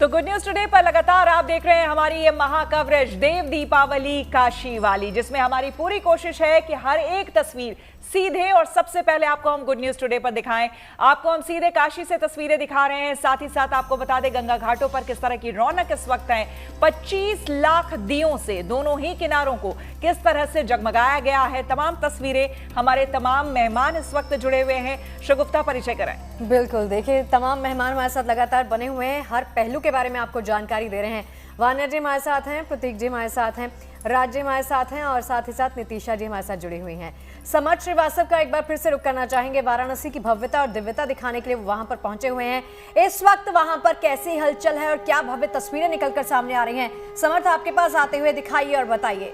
तो good news today पर लगातार आप देख रहे हैं हमारी ये महाकवरेज देव दीपावली काशी वाली, जिसमें हमारी पूरी कोशिश है कि हर एक तस्वीर सीधे और सबसे पहले आपको हम गुड न्यूज टुडे पर दिखाएं। आपको हम सीधे काशी से तस्वीरें दिखा रहे हैं, साथ ही साथ आपको बता दें गंगा घाटों पर किस तरह की रौनक इस वक्त है। 25 लाख दियों से दोनों ही किनारों को किस तरह से जगमगाया गया है। तमाम तस्वीरें, हमारे तमाम मेहमान इस वक्त जुड़े हुए हैं। शगुफ्ता, परिचय कराएं। बिल्कुल, देखिए तमाम मेहमान हमारे साथ लगातार बने हुए हैं, हर पहलू के बारे में आपको जानकारी दे रहे हैं। वानर जी हमारे साथ हैं, प्रतीक जी हमारे साथ हैं, राज जी हमारे साथ हैं और साथ ही साथ नितीशा जी हमारे साथ जुड़ी हुई हैं। समर्थ श्रीवास्तव का एक बार फिर से रुख करना चाहेंगे। वाराणसी की भव्यता और दिव्यता दिखाने के लिए वो वहां पर पहुंचे हुए हैं। इस वक्त वहां पर कैसी हलचल है और क्या भव्य तस्वीरें निकलकर सामने आ रही हैं, समर्थ आपके पास आते हुए दिखाइए और बताइए।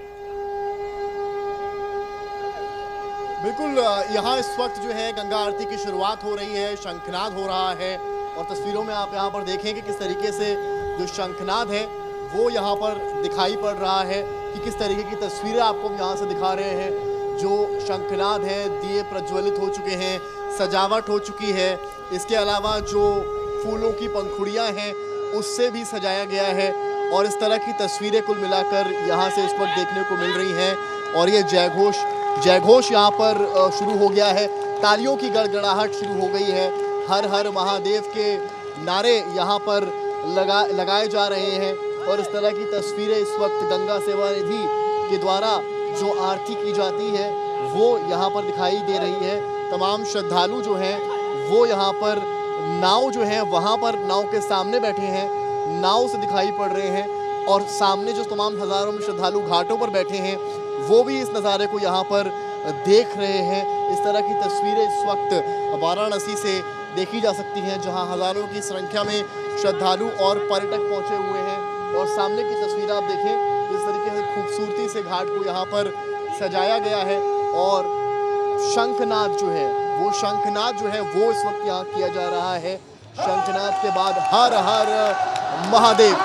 बिल्कुल, यहाँ इस वक्त जो है गंगा आरती की शुरुआत हो रही है, शंखनाद हो रहा है और तस्वीरों में आप यहाँ पर देखेंगे किस तरीके से जो शंखनाद है वो यहाँ पर दिखाई पड़ रहा है कि किस तरीके की तस्वीरें आपको हम यहाँ से दिखा रहे हैं। जो शंखनाद है, दिए प्रज्वलित हो चुके हैं, सजावट हो चुकी है। इसके अलावा जो फूलों की पंखुड़ियाँ हैं उससे भी सजाया गया है और इस तरह की तस्वीरें कुल मिलाकर यहाँ से इस वक्त देखने को मिल रही हैं। और ये जयघोष यहाँ पर शुरू हो गया है, तालियों की गड़गड़ाहट शुरू हो गई है। हर हर महादेव के नारे यहाँ पर लगाए जा रहे हैं और इस तरह की तस्वीरें इस वक्त गंगा सेवा निधि के द्वारा जो आरती की जाती है वो यहाँ पर दिखाई दे रही है। तमाम श्रद्धालु जो हैं वो यहाँ पर नाव जो है वहाँ पर नाव के सामने बैठे हैं, नाव से दिखाई पड़ रहे हैं और सामने जो तमाम हजारों में श्रद्धालु घाटों पर बैठे हैं वो भी इस नज़ारे को यहाँ पर देख रहे हैं। इस तरह की तस्वीरें इस वक्त वाराणसी से देखी जा सकती हैं, जहाँ हजारों की संख्या में श्रद्धालु और पर्यटक पहुँचे हुए हैं। और सामने की तस्वीर आप देखें, जिस तरीके से खूबसूरती से घाट को यहाँ पर सजाया गया है और शंखनाद जो है वो इस वक्त यहाँ किया जा रहा है। शंखनाद के बाद हर हर महादेव,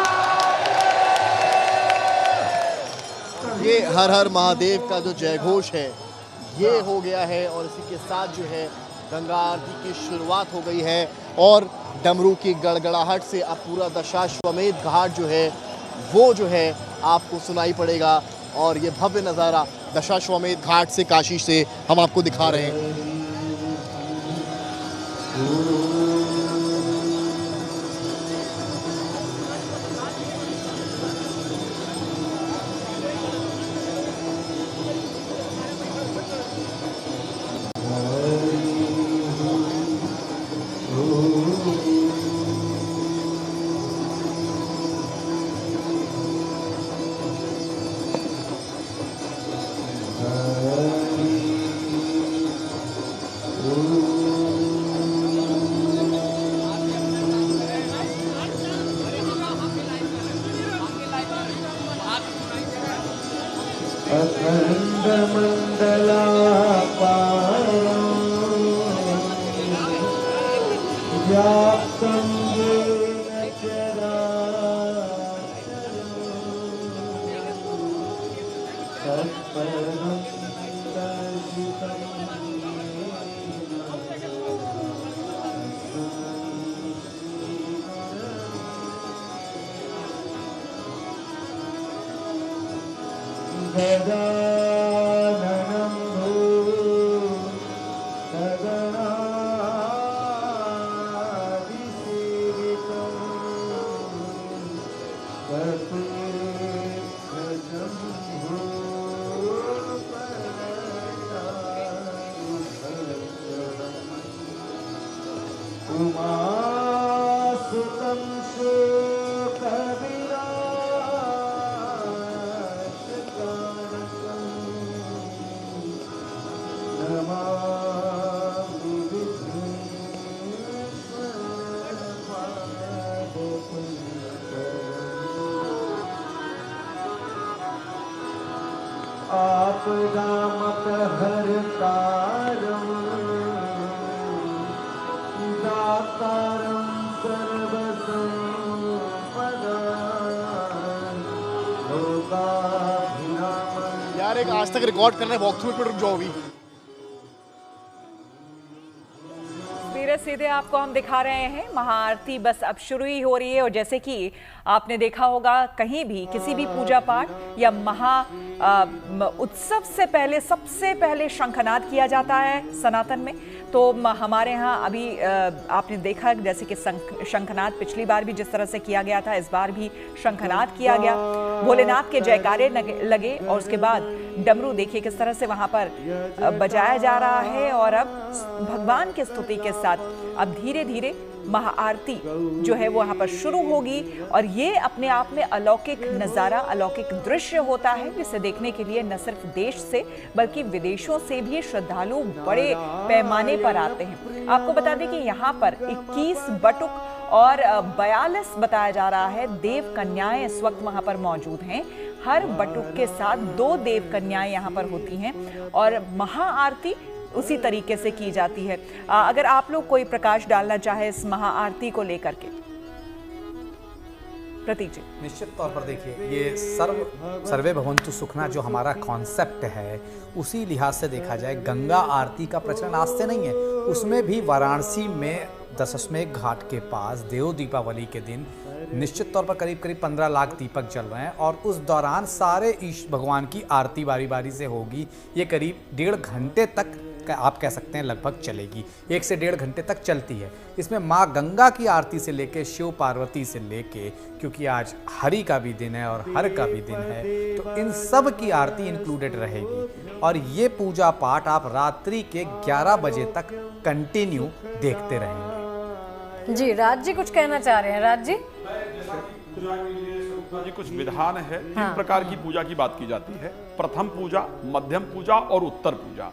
ये हर हर महादेव का जो जयघोष है ये हो गया है और इसी के साथ जो है गंगा आरती की शुरुआत हो गई है और डमरू की गड़गड़ाहट से अब पूरा दशाश्वमेध घाट जो है वो जो है आपको सुनाई पड़ेगा। और ये भव्य नज़ारा दशाश्वमेध घाट से, काशी से हम आपको दिखा रहे हैं। अखंड मंडलापारं व्याप्तं येन चराचरं तत्परं दर्शितं गजाननं भूतगणाधिसेवितं कपिध्वजं भूपरतारुहृदयम् उमासुतं आपदामपहर्तारं दातारं सर्वसंपदां लोकाभिरामं। यार एक आज तक रिकॉर्ड करना है, वॉक थ्रू पे रुक जाओ अभी। सीधे आपको हम दिखा रहे हैं। महाआरती बस अब शुरू ही हो रही है और जैसे कि आपने देखा होगा कहीं भी किसी भी पूजा पाठ या महा उत्सव से पहले सबसे पहले शंखनाद किया जाता है सनातन में। तो हमारे यहाँ अभी आपने देखा जैसे कि शंखनाद पिछली बार भी जिस तरह से किया गया था, इस बार भी शंखनाद किया गया। भोलेनाथ के जयकारे लगे और उसके बाद डमरू देखिए किस तरह से वहां पर बजाया जा रहा है। और अब भगवान की स्तुति के साथ अब धीरे धीरे महाआरती जो है वो यहाँ पर शुरू होगी और ये अपने आप में अलौकिक नज़ारा, अलौकिक दृश्य होता है जिसे देखने के लिए न सिर्फ देश से बल्कि विदेशों से भी श्रद्धालु बड़े पैमाने पर आते हैं। आपको बता दें कि यहाँ पर 21 बटुक और 42 बताया जा रहा है देव कन्याएं इस वक्त वहां पर मौजूद हैं। हर बटुक के साथ 2 देव कन्याएं यहाँ पर होती हैं और महाआरती उसी तरीके से की जाती है। अगर आप लोग कोई प्रकाश डालना चाहे इस महाआरती को लेकर के, प्रतीक जी। निश्चित तौर पर देखिए ये सर्वे भवन्तु सुखना जो हमारा कॉन्सेप्ट है उसी लिहाज से देखा जाए गंगा आरती का प्रचलन आज से नहीं है। उसमें भी वाराणसी में दशाश्वमेध घाट के पास देव दीपावली के दिन निश्चित तौर पर करीब 15 लाख दीपक जल रहे हैं और उस दौरान सारे ईश भगवान की आरती बारी बारी से होगी। ये करीब 1.5 घंटे तक आप कह सकते हैं लगभग चलेगी, 1 से 1.5 घंटे तक चलती है। इसमें माँ गंगा की आरती से लेके शिव पार्वती से लेके, क्योंकि आज हरि का भी दिन है और हर का भी दिन है, तो इन सब की आरती इंक्लूडेड रहेगी और ये पूजा पाठ आप रात्रि के 11 बजे तक कंटिन्यू देखते रहेंगे। जी राज जी कुछ कहना चाह रहे हैं। राज जी कुछ विधान है, 3 प्रकार की पूजा की बात की जाती है। प्रथम पूजा, मध्यम पूजा और उत्तर पूजा।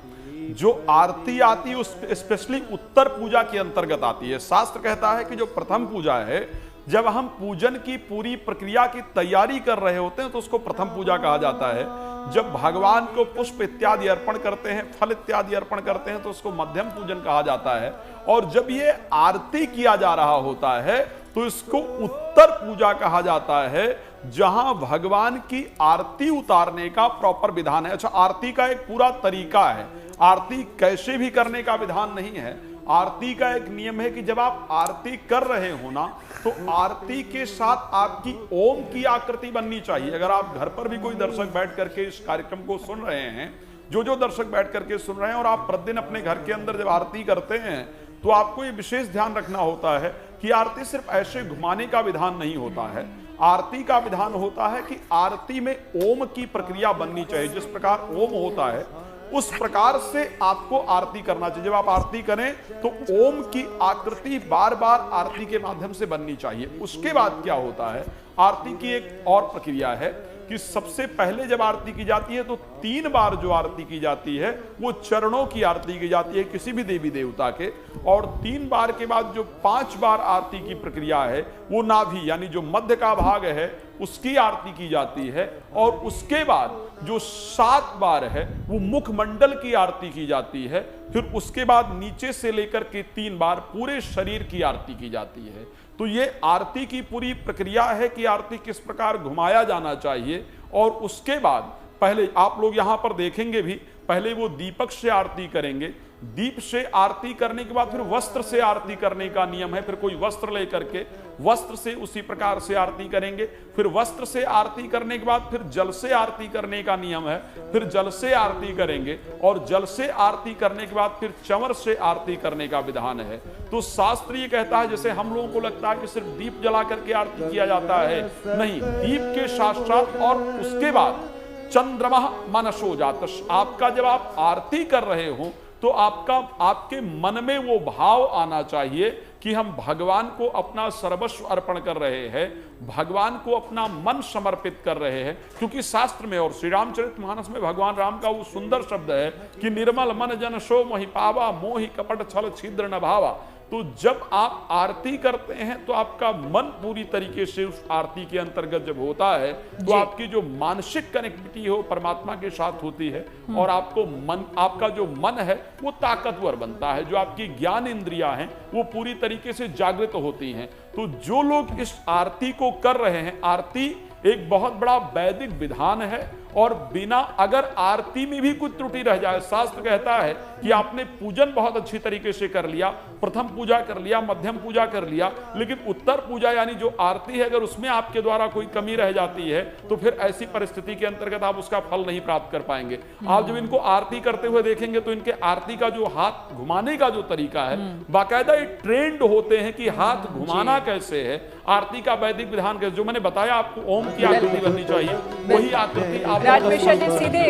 जो आरती आती है उस स्पेशली उत्तर पूजा के अंतर्गत आती है। शास्त्र कहता है कि जो प्रथम पूजा है, जब हम पूजन की पूरी प्रक्रिया की तैयारी कर रहे होते हैं तो उसको प्रथम पूजा कहा जाता है। जब भगवान को पुष्प इत्यादि अर्पण करते हैं, फल इत्यादि अर्पण करते हैं तो उसको मध्यम पूजन कहा जाता है। और जब ये आरती किया जा रहा होता है तो इसको उत्तर पूजा कहा जाता है, जहां भगवान की आरती उतारने का प्रॉपर विधान है। अच्छा, आरती का एक पूरा तरीका है, आरती कैसे भी करने का विधान नहीं है। आरती का एक नियम है कि जब आप आरती कर रहे हो ना तो आरती के साथ आपकी ओम की आकृति बननी चाहिए। अगर आप घर पर भी कोई दर्शक बैठ करके इस कार्यक्रम को सुन रहे हैं, जो दर्शक बैठ करके सुन रहे हैं और आप प्रतिदिन अपने घर के अंदर जब आरती करते हैं तो आपको ये विशेष ध्यान रखना होता है कि आरती सिर्फ ऐसे घुमाने का विधान नहीं होता है। आरती का विधान होता है कि आरती में ओम की प्रक्रिया बननी चाहिए। जिस प्रकार ओम होता है उस प्रकार से आपको आरती करना चाहिए। जब आप आरती करें तो ओम की आकृति बार बार आरती के माध्यम से बननी चाहिए। उसके बाद क्या होता है, आरती की एक और प्रक्रिया है कि सबसे पहले जब आरती की जाती है तो 3 बार जो आरती की जाती है वो चरणों की आरती की जाती है किसी भी देवी देवता के। और 3 बार के बाद जो 5 बार आरती की प्रक्रिया है वो नाभि यानी जो मध्य का भाग है उसकी आरती की जाती है। और उसके बाद जो 7 बार है वो मुखमंडल की आरती की जाती है। फिर उसके बाद नीचे से लेकर के 3 बार पूरे शरीर की आरती की जाती है। तो ये आरती की पूरी प्रक्रिया है कि आरती किस प्रकार घुमाया जाना चाहिए। और उसके बाद पहले आप लोग यहां पर देखेंगे भी, पहले वो दीपक से आरती करेंगे, दीप से आरती करने के बाद फिर वस्त्र से आरती करने का नियम है। फिर कोई वस्त्र लेकर के वस्त्र से उसी प्रकार से आरती करेंगे। फिर वस्त्र से आरती करने के बाद फिर जल से आरती करने का नियम है। फिर जल से आरती करेंगे और जल से आरती करने के बाद फिर चंवर से आरती करने का विधान है। तो शास्त्र ये कहता है, जैसे हम लोगों को लगता है कि सिर्फ दीप जला करके आरती किया जाता है, नहीं, दीप के साथ साथ और उसके बाद चंद्रमा मनसो जातश, आपका जब आप आरती कर रहे हो तो आपके मन में वो भाव आना चाहिए कि हम भगवान को अपना सर्वस्व अर्पण कर रहे हैं, भगवान को अपना मन समर्पित कर रहे हैं। क्योंकि शास्त्र में और श्री रामचरितमानस में भगवान राम का वो सुंदर शब्द है कि निर्मल मन जन सो मोहि पावा, मोहि कपट छल छिद्र न भावा। तो जब आप आरती करते हैं तो आपका मन पूरी तरीके से उस आरती के अंतर्गत जब होता है तो आपकी जो मानसिक कनेक्टिविटी हो परमात्मा के साथ होती है और आपका जो मन है वो ताकतवर बनता है। जो आपकी ज्ञान इंद्रियां हैं वो पूरी तरीके से जागृत होती हैं। तो जो लोग इस आरती को कर रहे हैं, आरती एक बहुत बड़ा वैदिक विधान है और बिना अगर आरती में भी कुछ त्रुटि रह जाए, शास्त्र कहता है कि आपने पूजन बहुत अच्छी तरीके से कर लिया, प्रथम पूजा कर लिया, मध्यम पूजा कर लिया, लेकिन उत्तर पूजा यानी जो आरती है अगर उसमें आपके द्वारा कोई कमी रह जाती है तो फिर ऐसी परिस्थिति के अंतर्गत आप उसका फल नहीं प्राप्त कर पाएंगे। आप जब इनको आरती करते हुए देखेंगे तो इनके आरती का जो हाथ घुमाने का जो तरीका है, बाकायदा ये ट्रेंड होते हैं कि हाथ घुमाना कैसे है, आरती का वैदिक विधान कैसे, जो मैंने बताया आपको ओम की आकृति बननी चाहिए वही आकृति आप राजमिश्रा जी सीधे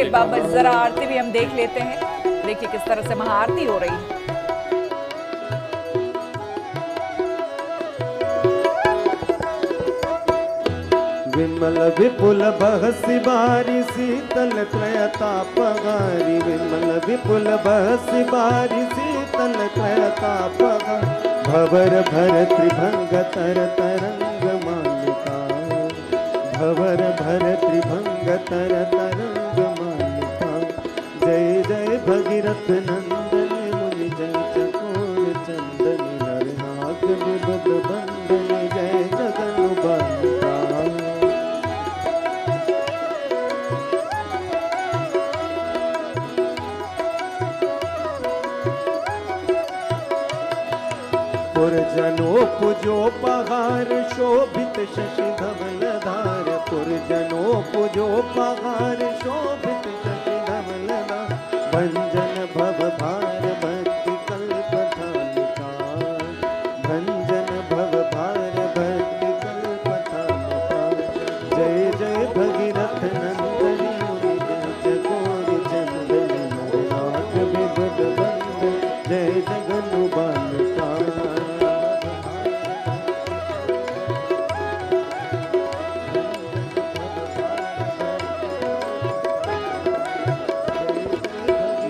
जरा आरती भी हम देख लेते हैं। देखिए किस तरह से महाआरती हो रही है। विमल विपुल बहसि बारी शीतल त्रयतापगारी, विमल विपुल बहसि बारी शीतल त्रयतापगारी, भवर भर त्रिभंग तर तरंग मालिका, भवर भर त्रिभंग तर तरंग मालिका, जय जय भगीरथ नंदन मुनि जय चकोर चंदन, नर नाग विबुध बंदन जय जगन बालिका। पुरजनो पुजो पहार शोभित शशि धवल धार, पुरजनो पुजो पहार शोभित शशि धवल धार, भंजन भव भार भक्ति कल्प थालिका, भंजन भव भार भक्ति कल्प थालिका, जय जय भगीरथ नंदन मुनि जय चकोर चंदन, नाग विबुध बंदन जय जगन बालिका।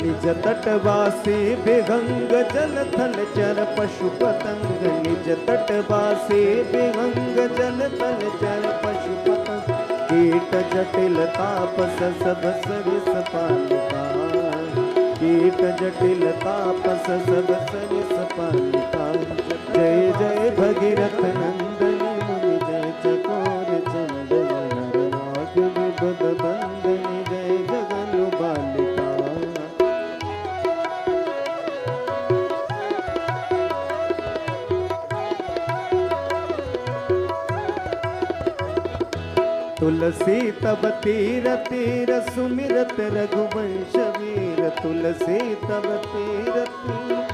निज तटवासी विहंग जल थल चर पशु पतंग, निज तटवासी विहंग जल थल चर पशु पतंग, कीट जटिल तापस सब सरिस पालिका, कीट जटिल तापस सब सरिस पालिका, जय जय भगीरथ नंदन मुनि जय चकोर चंदन, नर नाग विबुध बंदन जय जगन बालिका। तुलसी तब तीर तीर सुमिरत रघुवंश वीर, तुलसी तब तीर तीर,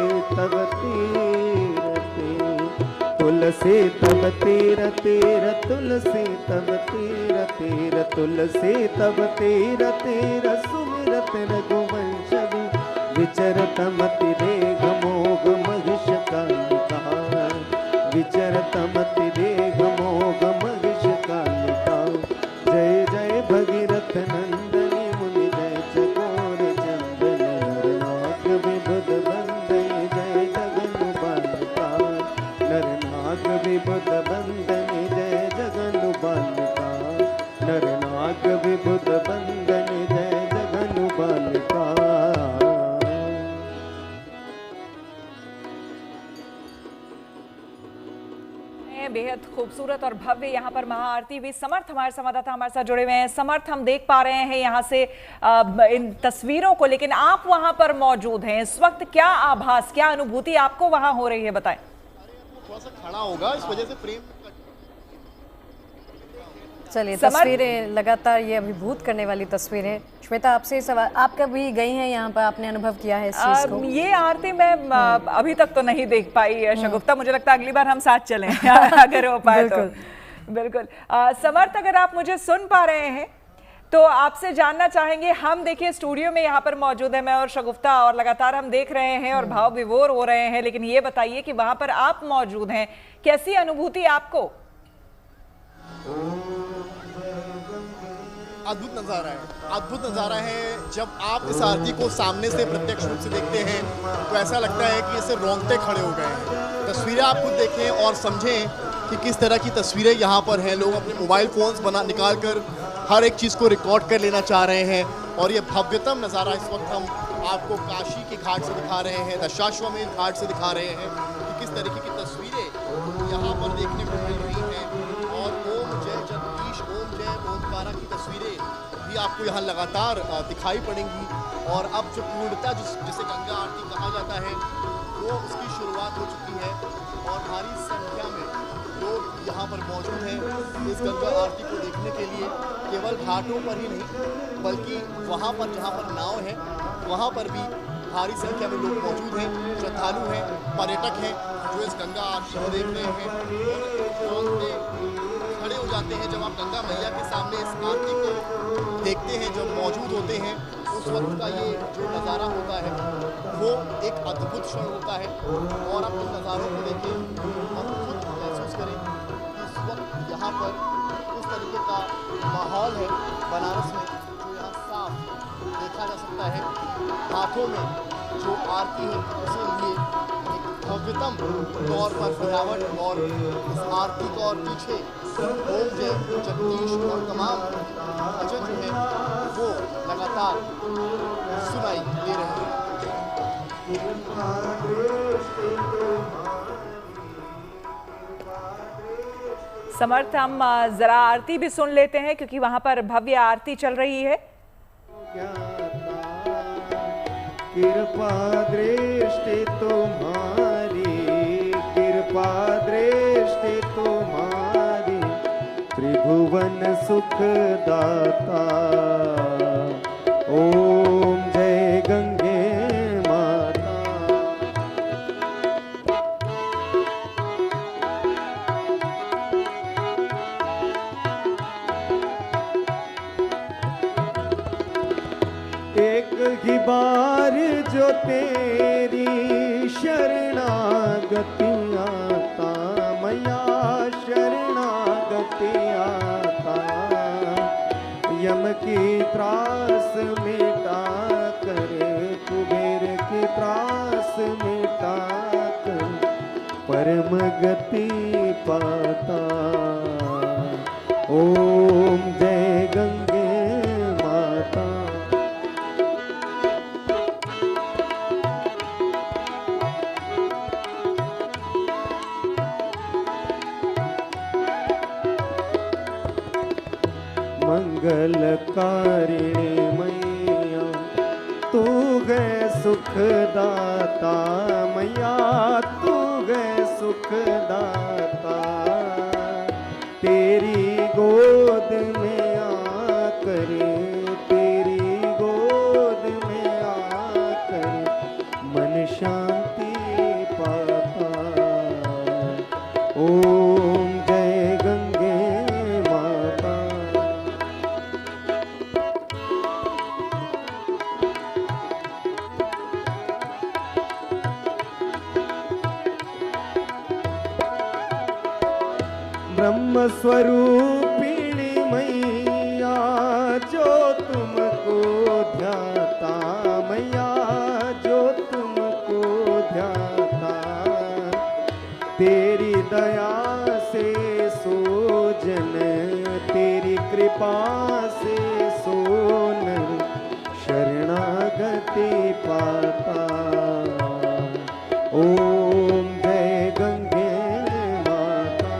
तुलसी तब तीर तीर, तुलसी तब तीर तीर, तुलसी तब तीर तीर, तुलसी तब तीर तीर, सुमिरत रघुवंश वीर, विचरत मति रेग मोग महिष कालिका, विचरत मति रेग मोग महिष कालिका, जय जय भगीरथ नंदन मुनि जय चकोर चंदन, नर नाग विबुध बंदन जय जगन बालिका, नर नाग विबुध बंदन जय जगन बालिका, नर नाग विबुध बंदन जय जगन बालिका। बेहद खूबसूरत और भव्य यहाँ पर महाआरती भी। समर्थ हमारे संवाददाता हमारे साथ जुड़े हुए हैं। समर्थ, हम देख पा रहे हैं यहाँ से इन तस्वीरों को, लेकिन आप वहाँ पर मौजूद हैं इस वक्त, क्या आभास, क्या अनुभूति आपको वहाँ हो रही है, बताएं। थोड़ा सा खड़ा होगा, इस वजह से फ्रेम। चलिए, तस्वीरें लगातार ये अभिभूत करने वाली तस्वीरें। श्वेता, आपसे सवाल, आप कभी गई हैं यहाँ पर, आपने अनुभव किया है इस चीज को? ये आरती मैं अभी तक तो नहीं देख पाई शगुफ्ता, मुझे लगता है अगली बार हम साथ चलें अगर हो पाए तो। बिल्कुल। समर्थ, अगर आप मुझे सुन पा रहे हैं तो आपसे जानना चाहेंगे, हम देखिए स्टूडियो में यहाँ पर मौजूद है मैं और शगुफ्ता, और लगातार हम देख रहे हैं और भाव विभोर हो रहे हैं, लेकिन ये बताइए कि वहां पर आप मौजूद हैं, कैसी अनुभूति आपको? अद्भुत नज़ारा है, अद्भुत नज़ारा है। जब आप इस आरती को सामने से प्रत्यक्ष रूप से देखते हैं तो ऐसा लगता है कि इससे रोंगटे खड़े हो गए हैं। तस्वीरें आप खुद देखें और समझें कि किस तरह की तस्वीरें यहाँ पर हैं। लोग अपने मोबाइल फ़ोन्स निकाल कर हर एक चीज़ को रिकॉर्ड कर लेना चाह रहे हैं, और ये भव्यतम नज़ारा इस वक्त हम आपको काशी के घाट से दिखा रहे हैं, दशाश्वमेध घाट से दिखा रहे हैं कि किस तरीके की तस्वीरें यहाँ पर देखने को मिल रही हैं। और ओम जय जगदीश, ओम जय ओमकारा की तस्वीरें भी आपको यहाँ लगातार दिखाई पड़ेंगी। और अब जो पूर्णता जिसे गंगा आरती कहा जाता है वो उसकी शुरुआत हो चुकी है और भारी संख्या में लोग यहाँ पर मौजूद हैं इस गंगा आरती को देखने के लिए। केवल घाटों पर ही नहीं बल्कि वहाँ पर जहाँ पर नाव है वहाँ पर भी भारी संख्या में लोग मौजूद हैं, श्रद्धालु हैं, पर्यटक हैं जो इस गंगा आरती को देख रहे हैं और खड़े हो जाते हैं। जब आप गंगा मैया के सामने इस आरती को देखते हैं, जब मौजूद होते हैं, उस वक्त का ये जो नज़ारा होता है वो एक अद्भुत क्षण होता है। और आप इन नज़ारों को देखें, हम खुद महसूस करें कि इस वक्त यहाँ पर इस तरीके का माहौल है बनारस में जो यहाँ साफ देखा जा सकता है। हाथों में जो आरती है उसे लिए एक भव्यतम तौर पर सजावट और इस आरती को और पीछे ओम जय जगदीश और तमाम भजन जो है वो लगातार सुनाई दे रहे हैं। समर्थ, हम जरा आरती भी सुन लेते हैं क्योंकि वहां पर भव्य आरती चल रही है। कृपा दृष्टि तुम्हारी, कृपा दृष्टि तुम्हारी, त्रिभुवन सुख दाता। ओम जय गंगे माता। एक ही बार जो तेरी शरणागति आता, मैया शरणागति आता। यम की त्रास मिटा कर, कुबेर की त्रास मिटा कर, परम गति पाता। ओम जय गंगे माता। मंगलकारिणी मैया तू है सुखदाता, मैया तू है सुखदाता। तेरी गोद में आकर, तेरी गोद में आकर मन शांति पाता। ओम जय गंगे माता। ब्रह्म स्वरूपिणी मैया जो तुमको ध्याता, मैया जो तुमको ध्याता। तेरी दया से सोजन, तेरी कृपा से सोनर शरणागति पाता। ओम जय गंगे माता।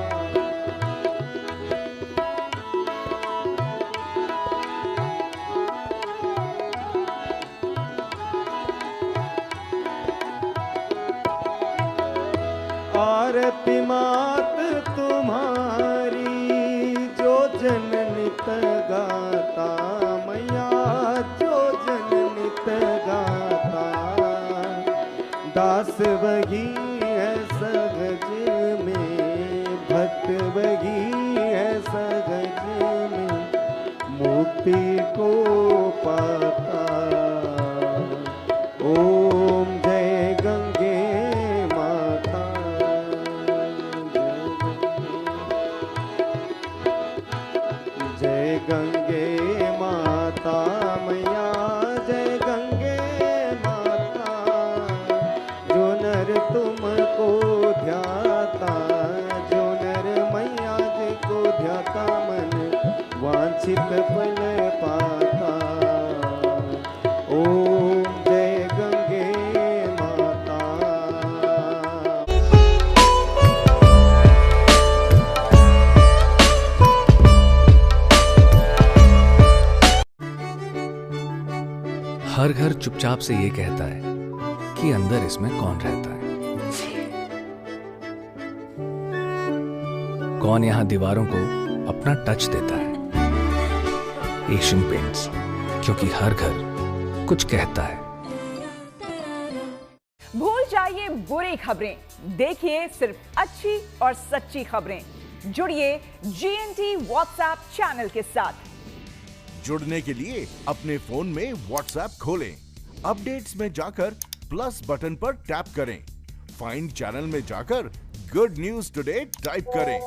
आरती मात तुम्हारी जो जननित गाता, मैया जो जननित गाता। दास वही है सहज में, भक्त वही है सहज में, मुक्ति को पाता। ओम जय गंगे माता। जय गंगे माता मैया, जय गंगे माता। जो नर तुमको ध्याता, जो नर मैया जी को ध्याता, मन वांछित फल पाता। ओम जय गंगे माता। हर घर चुपचाप से ये कहता है कि अंदर इसमें कौन रहता है। कौन यहां दीवारों को अपना टच देता है। एशियन पेंट्स, क्योंकि हर घर कुछ कहता है। भूल जाइए बुरी खबरें, देखिए सिर्फ अच्छी और सच्ची खबरें। जुड़िए GNT WhatsApp चैनल के साथ। जुड़ने के लिए अपने फोन में WhatsApp खोलें, अपडेट्स में जाकर प्लस बटन पर टैप करें, फाइंड चैनल में जाकर गुड न्यूज टुडे टाइप करें,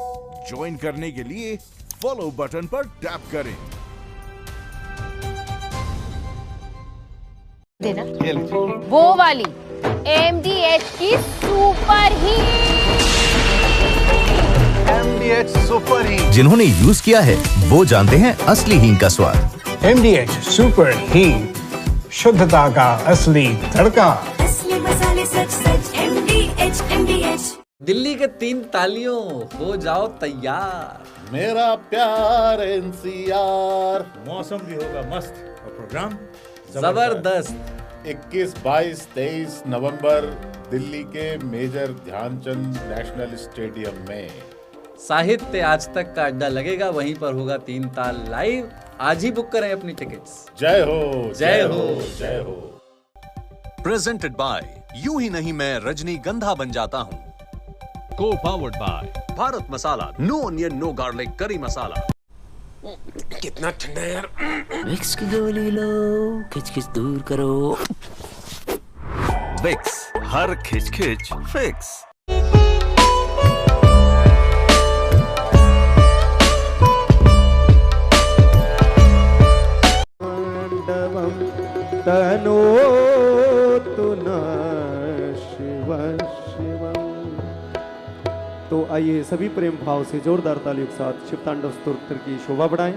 ज्वाइन करने के लिए फॉलो बटन पर टैप करें। वो वाली MDH की सुपर MDH सुपर हींग। जिन्होंने यूज किया है वो जानते हैं असली हींग का स्वाद। MDH सुपर हींग, शुद्धता का असली तड़का। असली मसाले सच सच MDH। दिल्ली के 3 तालियों, हो जाओ तैयार। मेरा प्यार NCR। मौसम भी होगा मस्त और प्रोग्राम जबरदस्त। 21, 22, 23 नवंबर दिल्ली के मेजर ध्यानचंद नेशनल स्टेडियम में साहित्य आज तक का अड्डा लगेगा, वहीं पर होगा 3 ताल लाइव। आज ही बुक करें अपनी टिकट्स। जय हो, जय हो, जय हो। प्रेजेंटेड बाय यूं ही नहीं मैं रजनीगंधा बन जाता हूं। को powered by Bharat Masala, no onion no garlic curry masala. कितना ठंडा है यार। विक्स की गोली लो, खिच दूर करो। विक्स, हर खिच फिक्स। तनोतु न शिवं शिवं। तो आइए सभी प्रेम भाव से जोरदार तालियों के साथ शिव तांडव स्तोत्र की शोभा बढ़ाएं।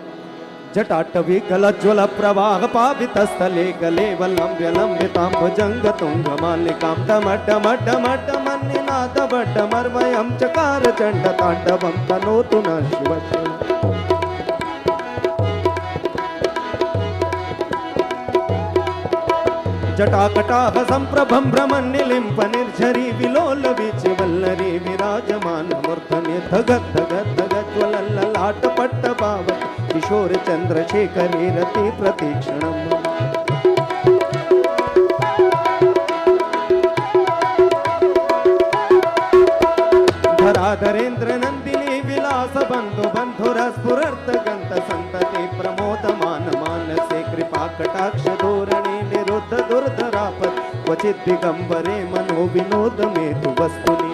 जटाटवी गलज्वल प्रवाह पावित स्थले गले वलंब्यलंबितां भुजंग तुंग मालिकां डमडमडमडमन्निनाद बड्डमर्वयं चकार चंड तांडवं तनोतु न शिवं शिवं। जटाकटाह संप्रभं भ्रमन्निलिम्प निर्झरी विलोल वीचि वल्लरी विराजमान मूर्धन्य धगत धगत धगत ज्वलल्ललाट पट्ट पावक किशोर चंद्रशेखरे रति प्रतीक्षणम्। धराधरेन्द्र नंदिनी विलास बंधु बंधुरस्फुरर्त गंत संतति प्रमोदमान मानसे कृपा कटाक्ष धोरणे निरुद्ध दुर्धरापद क्वचित दिगंबरे मनो विनोद में तु वस्तुनि।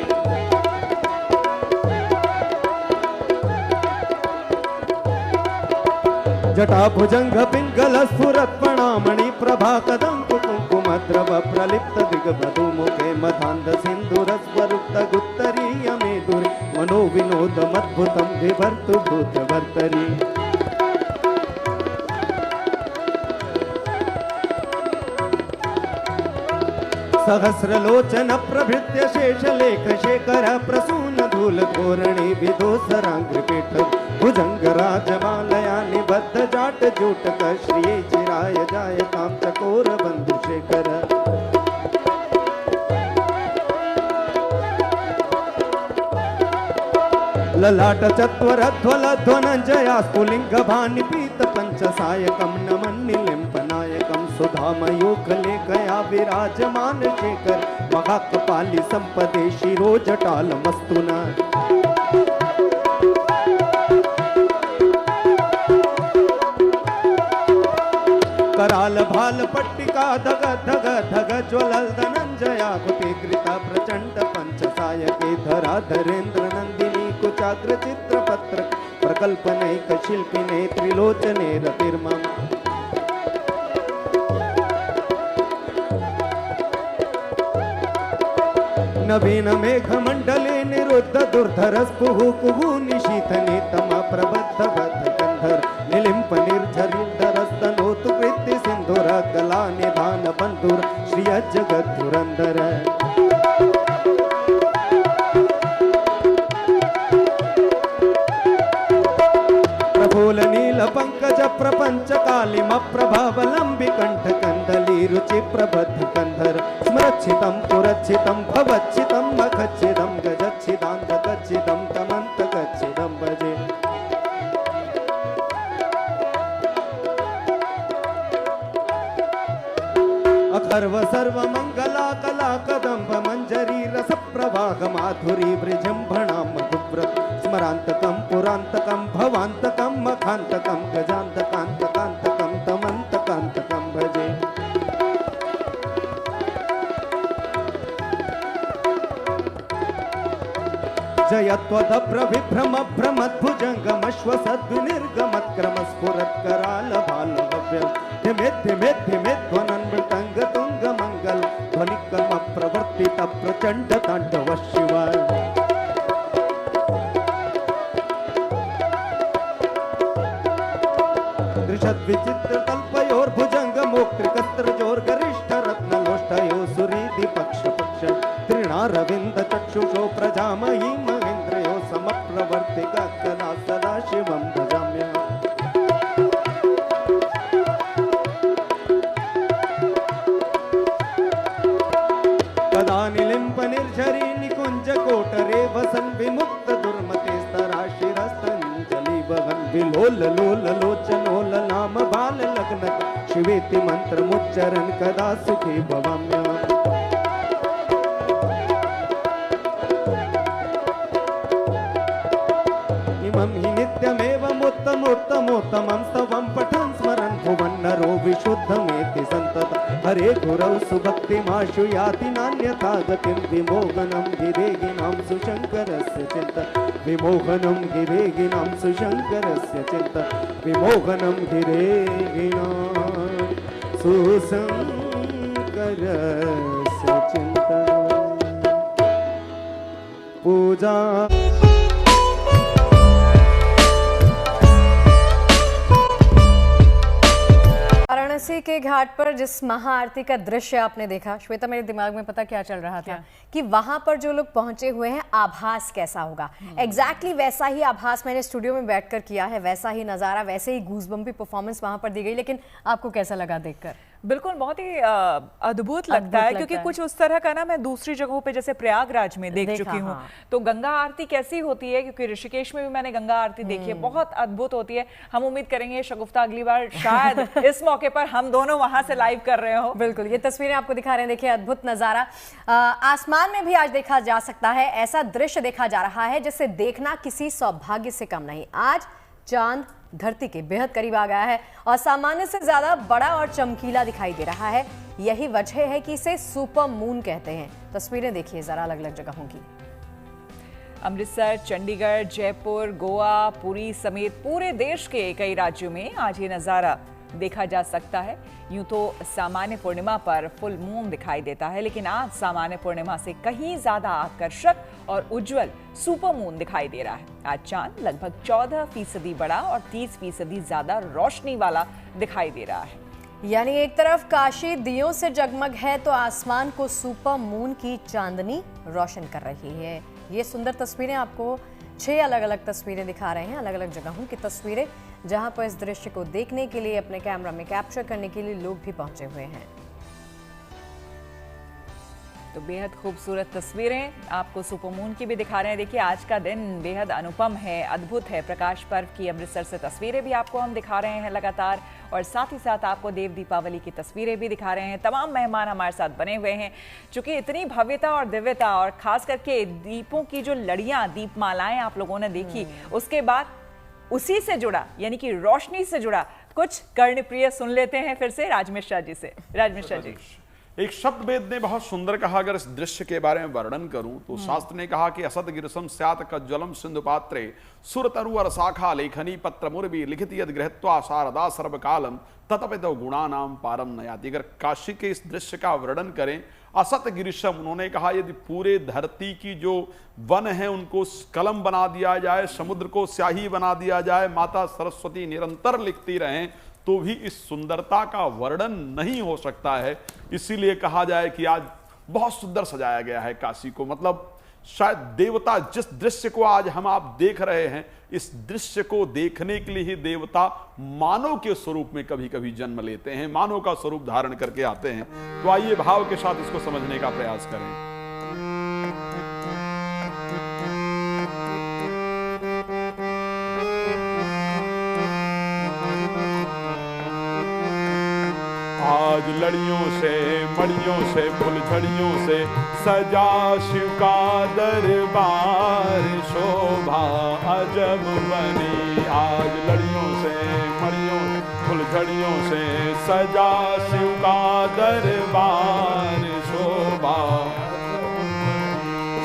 जटा भुजंग पिंगल स्फुरत प्रणामणि प्रभा कदंब कुंकुमद्रव प्रलिप्त दिग्बधू मुखे मधांध सिंधुरस्वरुक्त गुत्तरीय मेदुरि मनो विनोदमद्भुतं विभर्तु भूतवर्तरि। सहस्रलोचन प्रभृत्य शेषलेख शेखर प्रसून धूल धोरणी विधोसरांग्रपीठ भुजंग राजमालया निबद्ध जाट जूटक श्रिये चिराय जाय काम चकोर बंधु शेखर। ललाट चत्वर ध्वल ध्वनंजया स्फुलिंग भानि पीत पंच सायकम नमन निलिम्प नायकम सुधामयूख लेखया विराजमान शेखर महाकपाली संपदे शिरो जटाल मस्तुना। कराल भाल पट्टिका धग धग धग ज्वलल धनंजया कुटीकृता प्रचंड पंच सायके धरा धरेन्द्र नंदिनी कुचाग्र चित्रपत्र प्रकल्पनैक शिल्पिने त्रिलोचने रतिर्मम। नवीन मेघ मंडले निरुद्ध दुर्धर स्पुहु कुहु निशीथने तम प्रबद्ध बद्ध गंधर निलिम्प निर्झरिधरस्तनोतु कृत्ति सिंधुर कला निधान बंधुर श्रिय जगत धुरंधर। प्रफुल्ल नील पंकज प्रपंच कालिम प्रभावलंबि कंठ कंदली बद्ध कंधर स्मरच्छितं पुरच्छितं भवच्छितं मखच्छिदं गजच्छिदान्तकच्छिदं तमन्तकच्छिदं भजे। अखर्व सर्व मंगला कला कदंब मंजरी रस प्रवाह माधुरी वृजंभणा मधुव्रत स्मरांतकं पुरांतकं भवांतकं मखांतकं गजांतकांतकांतकं तमंतकांतकं भजे। जयत्वदभ्रविभ्रम भ्रमद्भुजंगमश्वसद्विनिर्गमत्क्रम स्फुरत्कराल भालभव्यं धिमेत् धिमेत् धिमेत् ध्वनन् मृतंग तुंग मंगल ध्वनिकर्म प्रवर्तित प्रचंड तांडव शिवाय। दृशद् विचित्र कल्पयोर भुजंग मोक्त्रिकस्त्र जोर गरिष्ठ रत्न लोष्टयो सुरीदि पक्ष पक्ष तृणारविंद चक्षुषो प्रजामयी महेन्द्रयो समप्रवर्तिका कला सदा शिवं भजाम्यहम्। कदा निलिम्प निर्झरी निकुंज कोटरे वसन विमुक्त दुर्मते स्तराशिरस्तंजलि भवन विलोल लोल लोचनोल नाम बाल लग्न शिवेति मंत्र मुच्चरण कदा सुखी भवाम्यहम्। इमं हि नित्यमेवमुत्तमोत्तमोत्तमं स्तवं पठन् स्मरन् भुवन्नरो विशुद्धमेति सन्ततं हरे गुरौ सुभक्तिमाशु याति नान्यथा गतिं विमोहनं गिरेगिनां सुशङ्करस्य चिन्त विमोहनं गिरेगिनां सुशङ्करस्य चिन्त विमोहनं गिरेगिनां सुशङ्करस्य चिन्त पूजा। वाराणसी के घाट पर जिस महाआरती का दृश्य आपने देखा, श्वेता, मेरे दिमाग में पता क्या चल रहा था कि वहां पर जो लोग पहुंचे हुए हैं आभास कैसा होगा। एग्जैक्टली वैसा ही आभास मैंने स्टूडियो में बैठकर किया है, वैसा ही नज़ारा, वैसे ही गूज़बम्पी परफॉर्मेंस वहां पर दी गई। लेकिन आपको कैसा लगा देखकर? बिल्कुल बहुत ही अद्भुत लगता है, क्योंकि कुछ उस तरह का ना मैं दूसरी जगहों पे जैसे प्रयागराज में देख चुकी हूँ। तो गंगा आरती कैसी होती है, क्योंकि ऋषिकेश में भी मैंने गंगा आरती देखी है, बहुत अद्भुत होती है। हम उम्मीद करेंगे शगुफ्ता अगली बार शायद इस मौके पर हम दोनों वहां से लाइव कर रहे हो। बिल्कुल, ये तस्वीरें आपको दिखा रहे हैं, देखिए अद्भुत नजारा। आसमान में भी आज देखा जा सकता है, ऐसा दृश्य देखा जा रहा है जिसे देखना किसी सौभाग्य से कम नहीं। आज चांद धरती के बेहद करीब आ गया है और सामान्य से ज्यादा बड़ा और चमकीला दिखाई दे रहा है। यही वजह है कि इसे सुपर मून कहते हैं। तस्वीरें देखिए जरा अलग अलग जगहों की। अमृतसर, चंडीगढ़, जयपुर, गोवा, पुरी समेत पूरे देश के कई राज्यों में आज ये नज़ारा देखा जा सकता है। यूं तो सामान्य पूर्णिमा पर फुल मून दिखाई देता है, लेकिन आज सामान्य पूर्णिमा से कहीं ज्यादा आकर्षक और उज्जवल सुपर मून दिखाई दे रहा है। आज चांद लगभग 14% बड़ा और 30% ज्यादा रोशनी वाला दिखाई दे रहा है। यानी एक तरफ काशी दियों से जगमग है तो आसमान को सुपर मून की चांदनी रोशन कर रही है। ये सुंदर तस्वीरें आपको 6 अलग अलग तस्वीरें दिखा रहे हैं, अलग अलग जगहों की तस्वीरें, जहां पर इस दृश्य को देखने के लिए, अपने कैमरा में कैप्चर करने के लिए लोग भी पहुंचे हुए हैं। तो बेहद खूबसूरत तस्वीरें आपको सुपर मून की भी दिखा रहे हैं। देखिए आज का दिन बेहद अनुपम है, अद्भुत है। प्रकाश पर्व की अमृतसर से तस्वीरें भी आपको हम दिखा रहे हैं लगातार, और साथ ही साथ आपको देव दीपावली की तस्वीरें भी दिखा रहे हैं। तमाम मेहमान हमारे साथ बने हुए हैं, चूंकि इतनी भव्यता और दिव्यता और खास करके दीपों की जो लड़ियां, दीपमालाएं आप लोगों ने देखी, उसके बाद उसी से जुड़ा यानी कि रोशनी से जुड़ा कुछ कर्णप्रिय सुन लेते हैं फिर से राजमिश्रा जी से। राजमिश्रा जी, एक शब्द वेद ने बहुत सुंदर कहा, अगर इस दृश्य के बारे में वर्णन करूं तो शास्त्र ने कहा कि असद गिरसम स्यात् कज्ज्वलम सिंधु पात्रे सुरतरुवर शाखा लेखनी पत्र मुर्बी लिखित यद गृहत्वा शारदा सर्वकालम ततपितो गुणानाम पारम नयाति। अगर काशी के इस दृश्य का वर्णन करें, असत गिरिशम, उन्होंने कहा यदि पूरे धरती की जो वन है उनको कलम बना दिया जाए, समुद्र को स्याही बना दिया जाए, माता सरस्वती निरंतर लिखती रहें, तो भी इस सुंदरता का वर्णन नहीं हो सकता है। इसीलिए कहा जाए कि आज बहुत सुंदर सजाया गया है काशी को। मतलब शायद देवता जिस दृश्य को आज हम आप देख रहे हैं, इस दृश्य को देखने के लिए ही देवता मानव के स्वरूप में कभी कभी जन्म लेते हैं, मानव का स्वरूप धारण करके आते हैं। तो आइए भाव के साथ इसको समझने का प्रयास करें। आज लड़ियों से मड़ियों से फुलझड़ियों से सजा शिव का दरबार, शोभा अजब बनी। आज लड़ियों से मड़ियों फुलझड़ियों से सजा शिव का दरबार, शोभा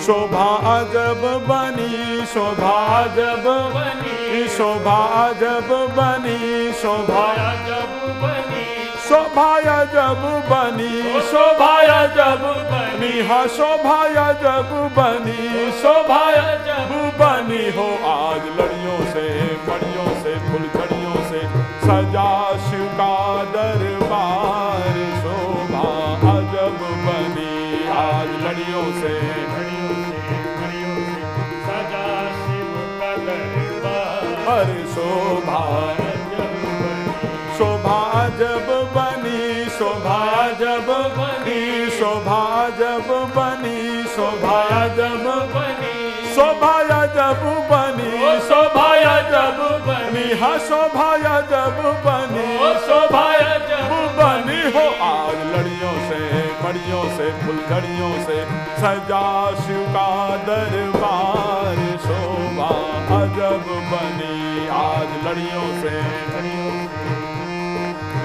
शोभा अजब बनी, शोभा अजब बनी, शोभा अजब बनी, शोभा अजब बनी, शोभा अजब बनी, शोभा अजब बनी, हाँ शोभा अजब बनी, शोभा अजब बनी हो। आज लड़ियों से मड़ियों से फुलझड़ियों से सजा शिव का दरबार, शोभा अजब बनी। आज लड़ियों से सजा शिव का दरबार, शोभा शोभा अजब बनी, शोभा अजब बनी, शोभा अजब बनी, शोभा अजब बनी, शोभा अजब बनी, शोभा अजब बनी, हाँ शोभा अजब बनी, शोभा अजब बनी हो। आज लड़ियों से मड़ियों से फुलझड़ियों से सजा शिव का दरबार, शोभा अजब बनी। आज लड़ियों से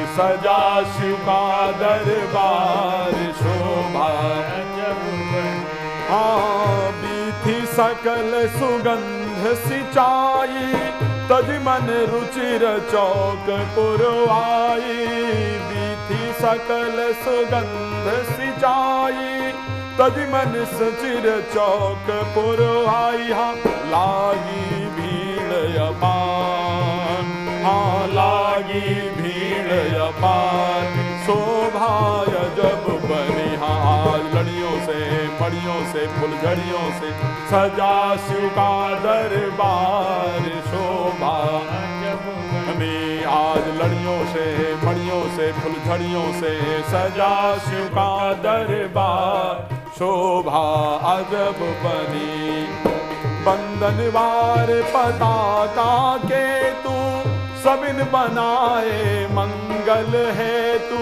सजा शिव का दरबार, शोभा अजब बनी। हाँ बीथी सकल सुगंध सिंचाई, तज मन रुचिर चौक पुरवाई। बीथी सकल सुगंध सिंचाई, तज मन रुचिर चौक पुरवाई। हाँ लागी भीड़ अपार, हाँ लागी भीड़ अपार, शोभा अजब बनी। हाँ आज लड़ियों से मड़ियों से फुलझड़ियों से सजा शिव का दरबार, शोभा अजब बनी। आज लड़ियों से मड़ियों से फुलझड़ियों से सजा शिव का दरबार, शोभा अजब बनी। बंधनवार पताका के तू सबिन बनाए मंगल है तू,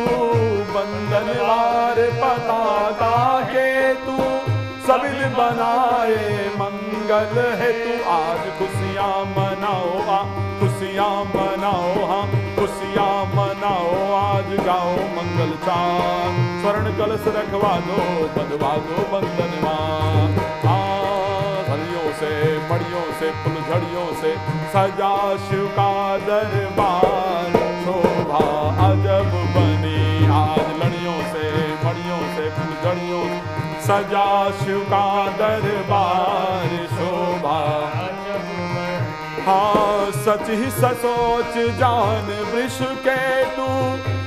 बंधनवार पताका के तू सबिन बनाए मंगल है तू। आज खुशियाँ मनाओ, खुशियाँ मनाओ, हाँ खुशियाँ मनाओ। आज गाओ मंगल चाँद, स्वर्ण कलश रखवा दो, बंधवा दो बंधनवार। से मड़ियों से फुलझड़ियों से सजा शिव का दरबार, शोभा अजब बनी। आज लड़ियों से मड़ियों से फुलझड़ियों सजा शिव का दरबार, शोभा अजब बनी। हाँ सच ही सचोच जान वृष के तू,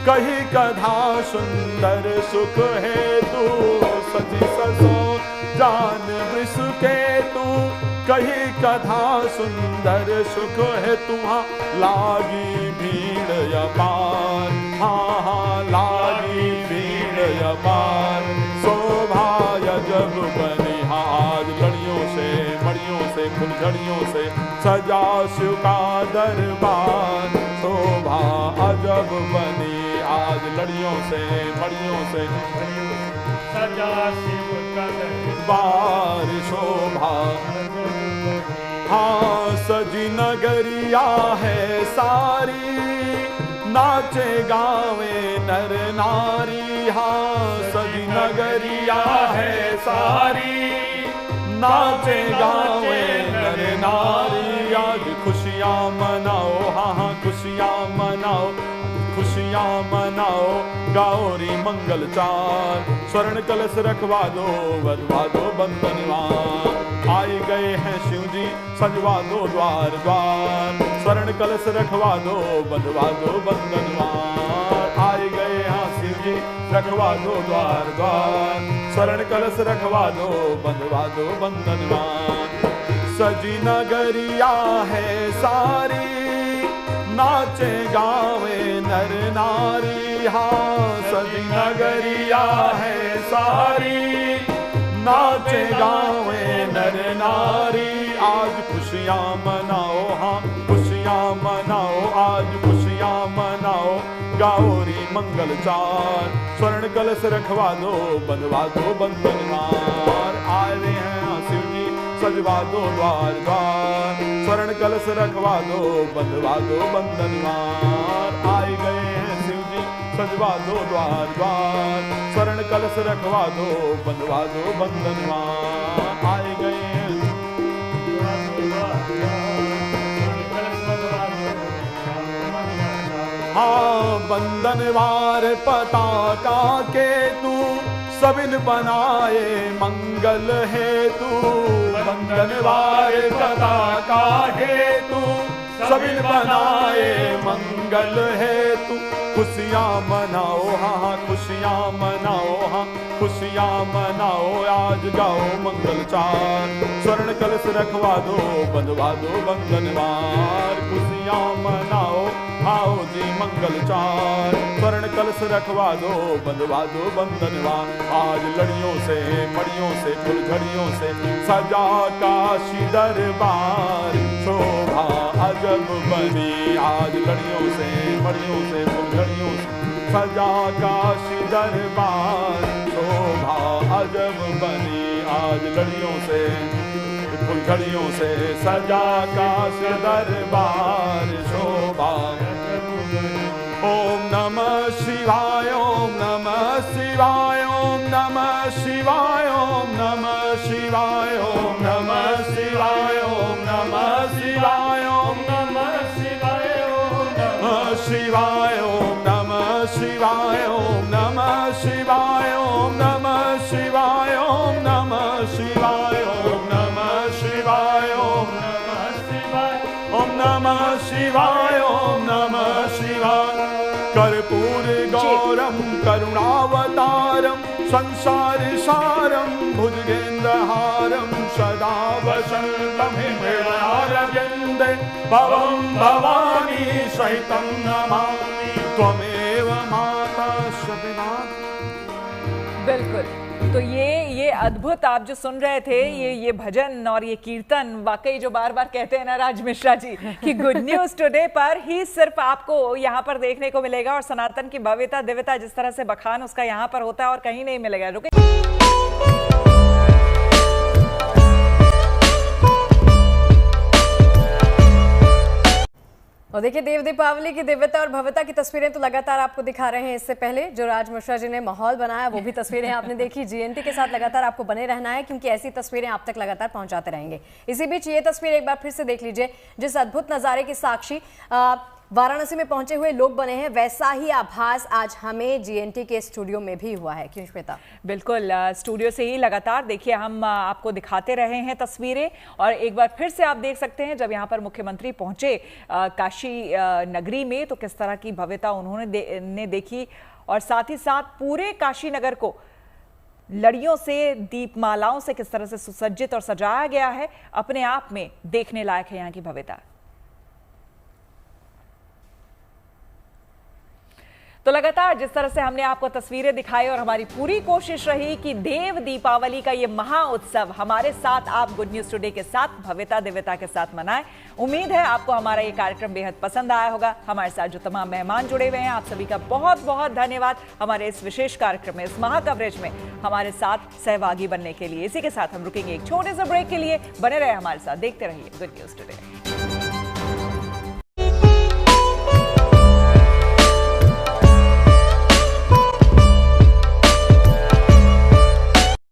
कही कधा सुंदर सुख है तू। सच ही सचोच जान वृष के तू, कही कथा सुंदर सुख है तुम्हा। लागी भीड़ अपार, हाँ हाँ लागी भीड़ अपार, शोभा अजब बनी। हाँ आज लड़ियों से मड़ियों से फुलझड़ियों से सजा शिव का दरबार, शोभा अजब बनी। आज लड़ियों से मड़ियों से सजा शिव का दरबार, शोभा। हाँ सजी नगरिया है सारी, नाचे गावे नर नारी। हाँ सजी नगरिया है सारी, नाचे गावे नर नारी। आज खुशियाँ मनाओ, हाँ हाँ खुशियाँ मनाओ, खुशियाँ मनाओ। गौरी मंगल चार, स्वर्ण कलश रखवा दो, बधवा दो बंधनवार। आई गए हैं शिव जी, सजवा दो द्वार द्वार। स्वर्ण कलश रखवा दो, बधवा दो बंधनवार। आई गए हैं शिव जी, रखवा दो द्वार द्वार। स्वर्ण कलश रखवा दो बंधवा दो बंधनवार। सजी नगरिया है सारी, नाचे गावे नर नारी। हाँ सजी नगरिया है सारी, नाचे गावे नर नारी। आज खुशियाँ मनाओ, हाँ खुशियाँ मनाओ, आज खुशियाँ मनाओ, गाओ री मंगल चार। स्वर्ण कलश रखवा दो बंधवा दो बंधनवार। आए हैं शिव जी सजवा दो द्वार द्वार। स्वर्ण कलश रखवा दो बंधवा दो बंधनवार। आए गए हैं शिव जी सजवा दो द्वार द्वार। स्वर्ण कलश रखवा दो बंधवा दो बंधनवार। आए गए हैं हाँ बंधनवार पताका के तू सबिन बनाए मंगल हेतु। बंधनवार पताका के तू सबिन बनाए मंगल हेतु। खुशियाँ मनाओ हाँ खुशियाँ मनाओ, हाँ खुशियाँ मनाओ, आज गाओ मंगल चार। स्वर्ण कलश रखवा दो बंधवा दो बंधनवार। खुशियाँ मनाओ आओ जी मंगल चार। स्वर्ण कलश रखवा दो बंधवा दो बंधनवार। आज लड़ियों से मड़ियों से फुलझड़ियों से सजा काशी दरबार। शोभा अजब बनी आज लड़ियों से मड़ियों से फुलझड़ियों से सजा काशी दरबार। शोभा अजब बनी आज लड़ियों से फुलझड़ियों से सजा काशी दरबार। शोभा ओम नमः शिवाय ओम नमः शिवाय ओम नमः शिवाय ओम नमः शिवाय ओम नमः शिवाय ओम नमः शिवाय ओम नमः शिवाय ओम नमः शिवाय ओम नमः शिवाय ओम नमः शिवाय ओम नमः शिवाय ओम नमः शिवाय ओम नमः शिवाय ओम नमः शिवाय ओम नमः शिवाय ओम नमः शिवाय। कर्पूर गौरम करुणावतारम संसार सारम भुजगेन्द्रहारम सदा वसंतम हृदयारविंदे भवं भवानी सहितं नमामि त्वमेव माता शपिनाथ। बिल्कुल, तो ये अद्भुत आप जो सुन रहे थे, ये भजन और ये कीर्तन वाकई जो बार बार कहते हैं ना राज मिश्रा जी कि गुड न्यूज टुडे पर ही सिर्फ आपको यहाँ पर देखने को मिलेगा। और सनातन की भव्यता दिव्यता जिस तरह से बखान उसका यहाँ पर होता है और कहीं नहीं मिलेगा। रुके और देखिए देव दीपावली की दिव्यता और भव्यता की तस्वीरें तो लगातार आपको दिखा रहे हैं। इससे पहले जो राज मिश्रा जी ने माहौल बनाया वो भी तस्वीरें आपने देखी। जीएनटी के साथ लगातार आपको बने रहना है क्योंकि ऐसी तस्वीरें आप तक लगातार पहुंचाते रहेंगे। इसी बीच ये तस्वीर एक बार फिर से देख लीजिए। जिस अद्भुत नजारे के साक्षी वाराणसी में पहुंचे हुए लोग बने हैं, वैसा ही आभास आज हमें जीएनटी के स्टूडियो में भी हुआ है। क्यों श्वेता? बिल्कुल, स्टूडियो से ही लगातार देखिए हम आपको दिखाते रहे हैं तस्वीरें। और एक बार फिर से आप देख सकते हैं जब यहाँ पर मुख्यमंत्री पहुंचे काशी नगरी में तो किस तरह की भव्यता उन्होंने देखी। और साथ ही साथ पूरे काशी नगर को लड़ियों से दीपमालाओं से किस तरह से सुसज्जित और सजाया गया है, अपने आप में देखने लायक है यहाँ की भव्यता। तो लगातार जिस तरह से हमने आपको तस्वीरें दिखाई और हमारी पूरी कोशिश रही कि देव दीपावली का ये महा उत्सव हमारे साथ आप गुड न्यूज टुडे के साथ भव्यता दिव्यता के साथ मनाएं। उम्मीद है आपको हमारा ये कार्यक्रम बेहद पसंद आया होगा। हमारे साथ जो तमाम मेहमान जुड़े हुए हैं आप सभी का बहुत बहुत धन्यवाद हमारे इस विशेष कार्यक्रम में, इस महा कवरेज में हमारे साथ सहभागी बनने के लिए। इसी के साथ हम रुकेंगे एक छोटे से ब्रेक के लिए। बने रहे हमारे साथ, देखते रहिए गुड न्यूज टुडे।